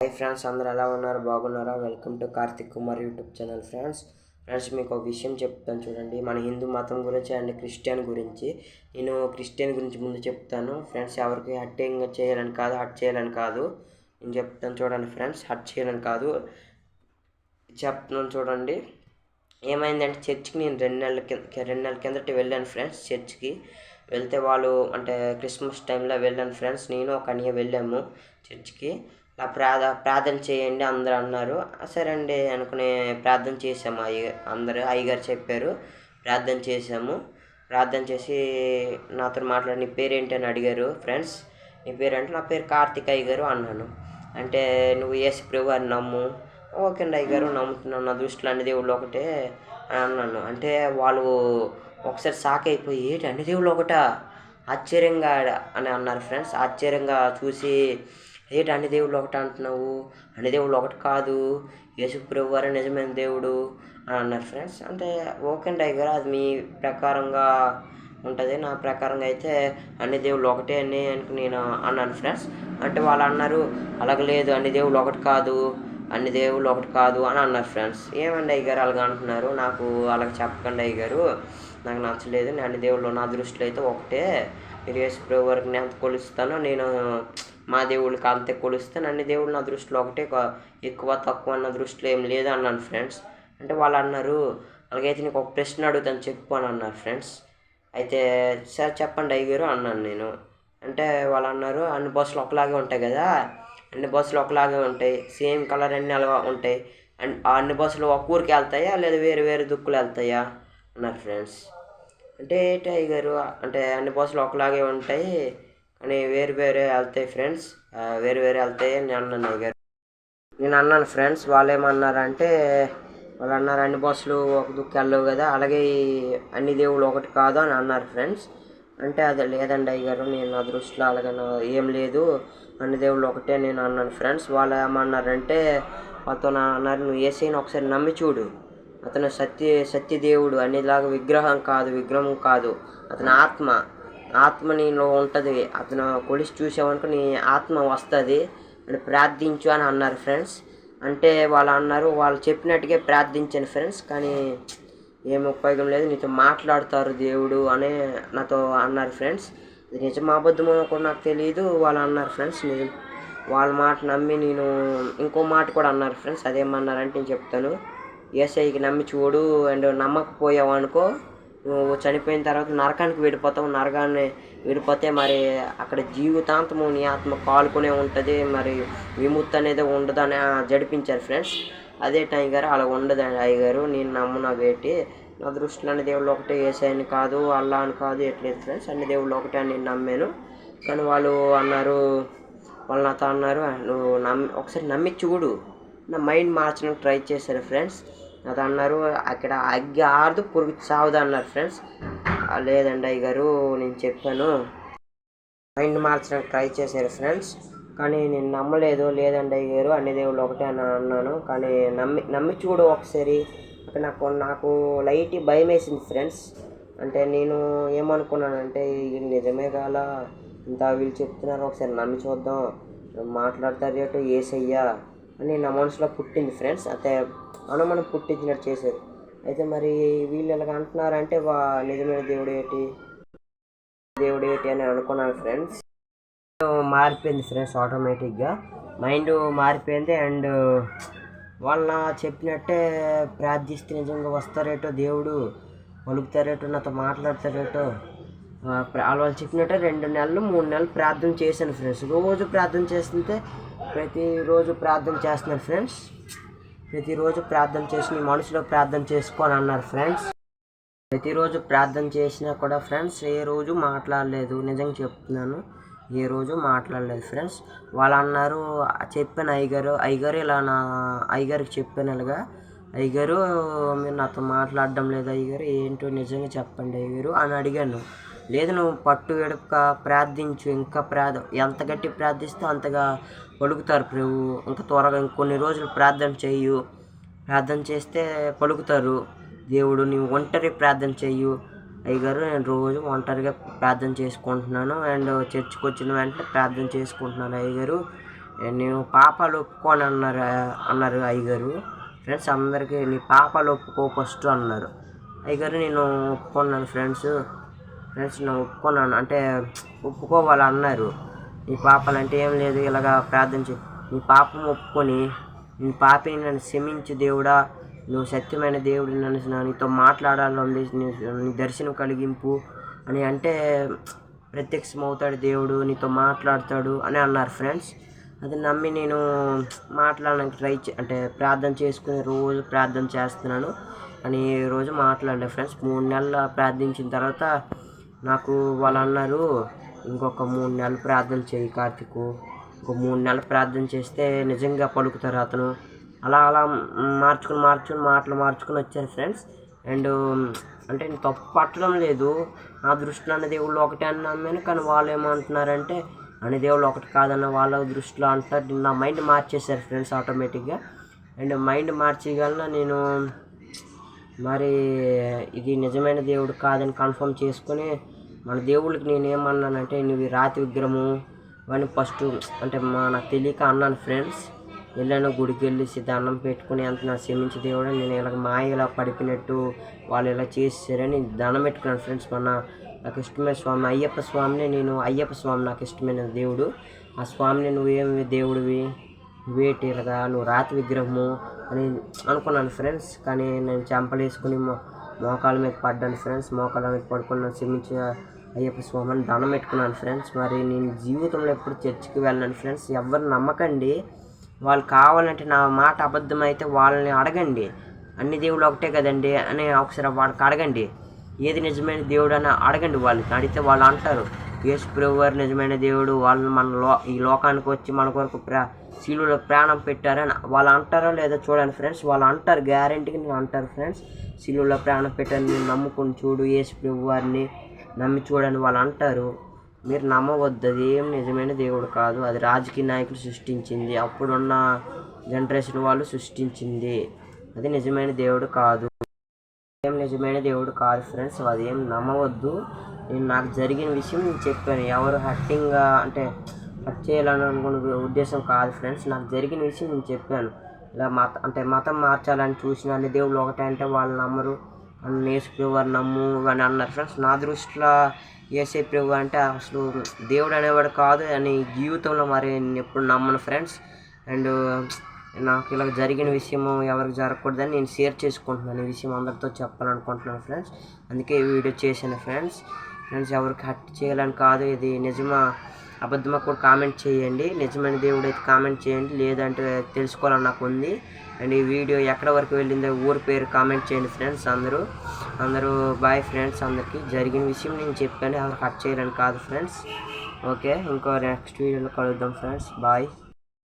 Hi friends, అందరూ ఎలా ఉన్నారు? బాగున్నారా? Welcome to Karthik Kumar YouTube channel. Friends మీకు ఒక విషయం చెప్తాను చూడండి. మన హిందూ మతం గురించి అండ్ క్రిస్టియన్ గురించి. నేను క్రిస్టియన్ గురించి ముందు చెప్తాను ఫ్రెండ్స్. ఎవరికి హట్టింగ్ చేయాలని కాదు, హట్ చేయాలని కాదు నేను చెప్తాను చూడండి ఫ్రెండ్స్. హట్ చేయాలని కాదు చెప్తున్నాను చూడండి. ఏమైందంటే చర్చ్కి నేను 2 నెలల కిందట వెళ్ళాను ఫ్రెండ్స్. చర్చ్కి వెళ్తే వాళ్ళు అంటే క్రిస్మస్ టైంలో వెళ్ళాను ఫ్రెండ్స్. నేను ఒక అన్నయ్య వెళ్ళాము చర్చ్కి. ఇలా ప్రార్థన చేయండి అందరూ అన్నారు. సరే అండి అనుకుని ప్రార్థన చేసాము. అందరూ అయ్యగారు చెప్పారు, ప్రార్థన చేసాము. ప్రార్థన చేసి నాతో మాట్లాడి నీ పేరేంటి అని అడిగారు ఫ్రెండ్స్. నీ పేరేంటే నా పేరు కార్తిక్ అయ్యగారు అన్నాను. అంటే నువ్వు యేసు ప్రభు అని నమ్ము. ఓకే అండి అయ్యగారు నమ్ముతున్నాను, నా దృష్టిలో అన్ని దేవుళ్ళు ఒకటే అని అన్నాను. అంటే వాళ్ళు ఒకసారి షాక్ అయిపోయి ఏంటి అన్ని దేవుళ్ళు ఒకటా ఆశ్చర్యంగా అని అన్నారు ఫ్రెండ్స్. ఆశ్చర్యంగా చూసి ఏంటి అన్ని దేవుళ్ళు ఒకటి అంటున్నావు, అన్ని దేవుళ్ళు ఒకటి కాదు, యేసు ప్రభు వారే నిజమైన దేవుడు అని అన్నారు ఫ్రెండ్స్. అంటే ఓకే అండి అయ్యగారు అది మీ ప్రకారంగా ఉంటుంది, నా ప్రకారంగా అయితే అన్ని దేవుళ్ళు ఒకటే అని నేను అన్నాను ఫ్రెండ్స్. అంటే వాళ్ళు అన్నారు అలాగ లేదు, అన్ని దేవుళ్ళు ఒకటి కాదు, అన్ని దేవుళ్ళు ఒకటి కాదు అని అన్నారు ఫ్రెండ్స్. ఏమండి అయ్యగారు అలాగ అంటున్నారు, నాకు అలాగ చెప్పకండి అయ్యగారు, నాకు నచ్చలేదు. నేను అన్ని దేవుళ్ళు నా దృష్టిలో అయితే ఒకటే, మీరు యేసు ప్రభు వరకు నేను ఎంత కొలుస్తానో నేను మా దేవుళ్ళకి అంతే కొలుస్తాను, అన్ని దేవుళ్ళు నా దృష్టిలో ఒకటే, ఎక్కువ తక్కువ అన్న దృష్టిలో ఏం లేదు అన్నాను ఫ్రెండ్స్. అంటే వాళ్ళు అన్నారు అలాగైతే నీకు ఒక ప్రశ్న అడుగుతాను చెప్పు అని అన్నారు ఫ్రెండ్స్. అయితే సార్ చెప్పండి అయ్యగారు అన్నాను నేను. అంటే వాళ్ళు అన్నారు అన్ని బస్సులు ఒకలాగే ఉంటాయి కదా, అన్ని బస్సులు ఒకలాగే ఉంటాయి, సేమ్ కలర్ అన్నీ అలా ఉంటాయి, అండ్ ఆ అన్ని బస్సులు ఒక ఊరికి వెళ్తాయా లేదా వేరు వేరు దుక్కులు వెళ్తాయా అన్నారు ఫ్రెండ్స్. అంటే ఏంటి అయ్యగారు అంటే అన్ని బస్సులు ఒకలాగే ఉంటాయి కానీ వేరు వేరే వెళ్తాయి ఫ్రెండ్స్, వేరు వేరే వెళ్తాయి అని అన్నాను అయ్యగారు. నేను అన్నాను ఫ్రెండ్స్. వాళ్ళు ఏమన్నారంటే వాళ్ళు అన్నారు అన్ని బస్సులు ఒక దుక్కు వెళ్ళవు కదా, అలాగే అన్ని దేవుళ్ళు ఒకటి కాదు అని అన్నారు ఫ్రెండ్స్. అంటే అది లేదండి అయ్యగారు, నేను నా దృష్టిలో అలాగే ఏం లేదు, అన్ని దేవుళ్ళు ఒకటే నేను అన్నాను ఫ్రెండ్స్. వాళ్ళు ఏమన్నారంటే వాళ్ళతో అన్నారు నువ్వు యేసయ్యని ఒకసారి నమ్మి చూడు, అతను సత్యదేవుడు, అన్నిలాగా విగ్రహం కాదు, అతని ఆత్మ నీలో ఉంటుంది, అతను కొలిసి చూసావనుకో నీ ఆత్మ వస్తుంది అని ప్రార్థించు అని అన్నారు ఫ్రెండ్స్. అంటే వాళ్ళు అన్నారు వాళ్ళు చెప్పినట్టుగా ప్రార్థించాను ఫ్రెండ్స్, కానీ ఏం ఉపయోగం లేదు, నీతో మాట్లాడతారు దేవుడు అని నాతో అన్నారు ఫ్రెండ్స్. ఇది నిజం అబద్ధమో కూడా నాకు తెలియదు. వాళ్ళు అన్నారు ఫ్రెండ్స్. వాళ్ళ మాట నమ్మి నేను ఇంకో మాట కూడా అన్నారు ఫ్రెండ్స్. అదేమన్నారంటే నేను చెప్తాను. యేసయ్యకి నమ్మి చూడు, అండ్ నమ్మకపోయావు అనుకో నువ్వు చనిపోయిన తర్వాత నరకానికి వెళ్ళిపోతావు, నరకాన్ని వెళ్ళిపోతే మరి అక్కడ జీవితాంతము నీ ఆత్మ కాలుకునే ఉంటుంది, మరి విముక్తి అనేది ఉండదు అని జడిపించారు ఫ్రెండ్స్. అదే అయ్యగారు అలా ఉండదు అయ్యగారు, నేను నమ్మున వేటి నా దృష్టిలో అన్ని దేవుళ్ళు ఒకటే, యేసయ్యని కాదు అల్లా అని కాదు ఎట్లేదు ఫ్రెండ్స్, అన్ని దేవుళ్ళు ఒకటే అని నేను నమ్మాను. కానీ వాళ్ళు నాతో అన్నారు నువ్వు ఒకసారి నమ్మి చూడు, నా మైండ్ మార్చడానికి ట్రై చేశారు ఫ్రెండ్స్. అది అన్నారు అక్కడ అగ్గి ఆరదు పురుగు సావదు అన్నారు ఫ్రెండ్స్. లేదండి అయ్యగారు నేను చెప్పాను, మైండ్ మార్చడానికి ట్రై చేశారు ఫ్రెండ్స్, కానీ నేను నమ్మలేదు. లేదండి అయ్యగారు అన్ని దేవుళ్ళు ఒకటే అని అన్నాను, కానీ నమ్మి చూడు ఒకసారి. అక్కడ నాకు లైట్ భయం వేసింది ఫ్రెండ్స్. అంటే నేను ఏమనుకున్నానంటే ఇది నిజమే కాల, ఇంత వీళ్ళు చెప్తున్నారు, ఒకసారి నమ్మి చూద్దాం, మాట్లాడతారు ఏటో యేసయ్య అని నా మనసులో పుట్టింది ఫ్రెండ్స్. అయితే అనుమానం పుట్టించినట్టు చేశారు. అయితే మరి వీళ్ళు ఇలాగ అంటున్నారంటే నిజమైన దేవుడు ఏంటి అని అనుకున్నాను ఫ్రెండ్స్. మారిపోయింది ఫ్రెండ్స్, ఆటోమేటిక్గా మైండ్ మారిపోయింది. అండ్ వాళ్ళ చెప్పినట్టే ప్రార్థిస్తే నిజంగా వస్తారేటో దేవుడు, పలుకుతారేటో, నాతో మాట్లాడతారేటో. వాళ్ళు చెప్పినట్టే 2 నెలలు 3 నెలలు ప్రార్థన చేశాను ఫ్రెండ్స్. రోజు ప్రార్థన చేస్తుంటే ప్రతిరోజు ప్రార్థన చేస్తున్నారు ఫ్రెండ్స్. ప్రతిరోజు ప్రార్థన చేసి నీ మనసులో ప్రార్థన చేసుకొని అన్నారు ఫ్రెండ్స్. ప్రతిరోజు ప్రార్థన చేసినా కూడా ఫ్రెండ్స్ ఏ రోజు మాట్లాడలేదు, నిజంగా చెప్తున్నాను, ఏ రోజు మాట్లాడలేదు ఫ్రెండ్స్. వాళ్ళు అన్నారు చెప్పాను అయ్యగారు ఇలా అయ్యగారికి చెప్పాను ఇలాగా, అయ్యగారు మీరు నాతో మాట్లాడడం లేదు అయ్యగారు, ఏంటో నిజంగా చెప్పండి అయ్యగారు అని అడిగాను. లేదు నువ్వు పట్టు వెడుక ప్రార్థించు, ఇంకా ఎంత గట్టి ప్రార్థిస్తే అంతగా పలుకుతారు ప్రభు, ఇంకా త్వరగా ఇంకొన్ని రోజులు ప్రార్థన చేస్తే పలుకుతారు దేవుడు, నీవు ఒంటరి ప్రార్థన చెయ్యు అయ్యగారు. నేను రోజు ఒంటరిగా ప్రార్థన చేసుకుంటున్నాను, అండ్ చర్చికి వచ్చిన వెంటనే ప్రార్థన చేసుకుంటున్నాను అయ్యగారు, నేను పాపాలు ఒప్పుకోని అన్నారు అయ్యగారు. ఫ్రెండ్స్ అందరికీ నీ పాపాలు ఒప్పుకో ఫస్ట్ అన్నారు అయ్యగారు. నేను ఒప్పుకున్నాను ఫ్రెండ్స్ నేను ఒప్పుకున్నాను. అంటే ఒప్పుకోవాలి అన్నారు. నీ పాపాలు అంటే ఏం లేదు, ఇలాగా ప్రార్థించి నీ పాపం ఒప్పుకొని నీ పాపిని నన్ను క్షమించు దేవుడా, నువ్వు సత్యమైన దేవుడు, నన్ను నీతో మాట్లాడాలి, నీ దర్శనం కలిగింపు అని అంటే ప్రత్యక్షమవుతాడు దేవుడు, నీతో మాట్లాడతాడు అని అన్నారు ఫ్రెండ్స్. అది నమ్మి నేను మాట్లాడడానికి అంటే ప్రార్థన చేసుకుని రోజు ప్రార్థన చేస్తున్నాను. అని రోజు మాట్లాడలే ఫ్రెండ్స్. 3 నెలలు ప్రార్థించిన తర్వాత నాకు వాళ్ళు అన్నారు, ఇంకొక 3 నెలలు ప్రార్థన చేయి కార్తీకు, ఇంకో 3 నెలలు ప్రార్థన చేస్తే నిజంగా పలుకుతారు అతను. అలా మార్చుకుని మాటలు మార్చుకుని వచ్చాను ఫ్రెండ్స్. అండ్ అంటే నేను తప్పు పట్టడం లేదు, నా దృష్టిలో అన్న దేవుళ్ళు ఒకటే అని నమ్మాను. కానీ వాళ్ళు ఏమంటున్నారంటే అన్ని దేవుళ్ళు ఒకటి కాదన్న వాళ్ళ దృష్టిలో అంటారు. నా మైండ్ మార్చేశారు ఫ్రెండ్స్ ఆటోమేటిక్గా. అండ్ మైండ్ మార్చేయగలన నేను మరి ఇది నిజమైన దేవుడు కాదని కన్ఫర్మ్ చేసుకొని మన దేవుళ్ళకి నేను ఏమన్నానంటే నువ్వు రాతి విగ్రహము అని ఫస్ట్ అంటే నాకు తెలియక అన్నాను ఫ్రెండ్స్. వెళ్ళాను గుడికి వెళ్ళేసి దండం పెట్టుకుని అంత నా క్షమించి దేవుడు, నేను ఇలాగ ఇలా పడిపోయినట్టు వాళ్ళు ఇలా చేసారని దండం పెట్టుకున్నాను ఫ్రెండ్స్. నాకు ఇష్టమైన స్వామి అయ్యప్ప స్వామిని అయ్యప్ప స్వామి నాకు ఇష్టమైన దేవుడు. ఆ స్వామిని నువ్వేమి దేవుడివి, నువ్వేటి ఇలాగా నువ్వు రాతి విగ్రహము అని అనుకున్నాను ఫ్రెండ్స్. కానీ నేను చెంపలేసుకుని మోకాళ్ళ మీద పడ్డాను ఫ్రెండ్స్. మోకాళ్ళ మీద పడుకున్నాను, క్షమించి అయ్యప్ప స్వామి అని దండం పెట్టుకున్నాను ఫ్రెండ్స్. మరి నేను జీవితంలో ఎప్పుడు చర్చికి వెళ్ళాను ఫ్రెండ్స్. ఎవరు నమ్మకండి, వాళ్ళు కావాలంటే నా మాట అబద్ధం అయితే వాళ్ళని అడగండి, అన్ని దేవుళ్ళు ఒకటే కదండి అని ఒకసారి వాళ్ళకి అడగండి, ఏది నిజమైన దేవుడు అని అడగండి. వాళ్ళకి అడిగితే వాళ్ళు అంటారు యేసు ప్రభువు వారు నిజమైన దేవుడు, వాళ్ళు ఈ లోకానికి వచ్చి మన కొరకు శిలువలో ప్రాణం పెట్టారని వాళ్ళు అంటారో లేదో చూడండి ఫ్రెండ్స్. వాళ్ళు అంటారు, గ్యారెంటీగా నేను అంటారు ఫ్రెండ్స్. శిలువలో ప్రాణం పెట్టారని నేను నమ్ముకుని చూడు, యేసు ప్రభువు వారిని నమ్మి చూడని వాళ్ళు అంటారు. మీరు నమ్మవద్దు, అది ఏం నిజమైన దేవుడు కాదు, అది రాజకీయ నాయకులు సృష్టించింది, అప్పుడున్న జనరేషన్ వాళ్ళు సృష్టించింది, అది నిజమైన దేవుడు కాదు, ఏం నిజమైన దేవుడు కాదు ఫ్రెండ్స్. అది ఏం నమ్మవద్దు. నాకు జరిగిన విషయం నేను చెప్పాను, ఎవరు హట్టింగ్గా అంటే హట్ చేయాలని అనుకున్న ఉద్దేశం కాదు ఫ్రెండ్స్. నాకు జరిగిన విషయం నేను చెప్పాను. ఇలా మతం మార్చాలని చూసిన అన్ని దేవుళ్ళు ఒకటే అంటే వాళ్ళు నమ్మరు, యేసు ప్రభు వారు నమ్ము అని అన్నారు ఫ్రెండ్స్. నా దృష్టిలో యేసు ప్రభు అంటే అసలు దేవుడు అనేవాడు కాదు అని జీవితంలో మరి నేను ఎప్పుడు నమ్మను ఫ్రెండ్స్. అండ్ నాకు ఇలా జరిగిన విషయము ఎవరికి జరగకూడదని నేను షేర్ చేసుకుంటున్నాను, ఈ విషయం అందరితో చెప్పాలనుకుంటున్నాను ఫ్రెండ్స్. అందుకే ఈ వీడియో చేశాను ఫ్రెండ్స్. ఎవరికి హట్ చేయాలని కాదు, ఇది నిజమా అబద్ధమా కూడా కామెంట్ చేయండి. నిజమైన దేవుడు అయితే కామెంట్ చేయండి, లేదంటే తెలుసుకోవాలని నాకు ఉంది. అండ్ ఈ వీడియో ఎక్కడ వరకు వెళ్ళిందో ఊరి పేరు కామెంట్ చేయండి ఫ్రెండ్స్. అందరూ బాయ్ ఫ్రెండ్స్. అందరికీ జరిగిన విషయం నేను చెప్పాను, ఎవరు హట్ చేయాలని కాదు ఫ్రెండ్స్. ఓకే, ఇంకో నెక్స్ట్ వీడియోలో కలుద్దాం ఫ్రెండ్స్. బాయ్.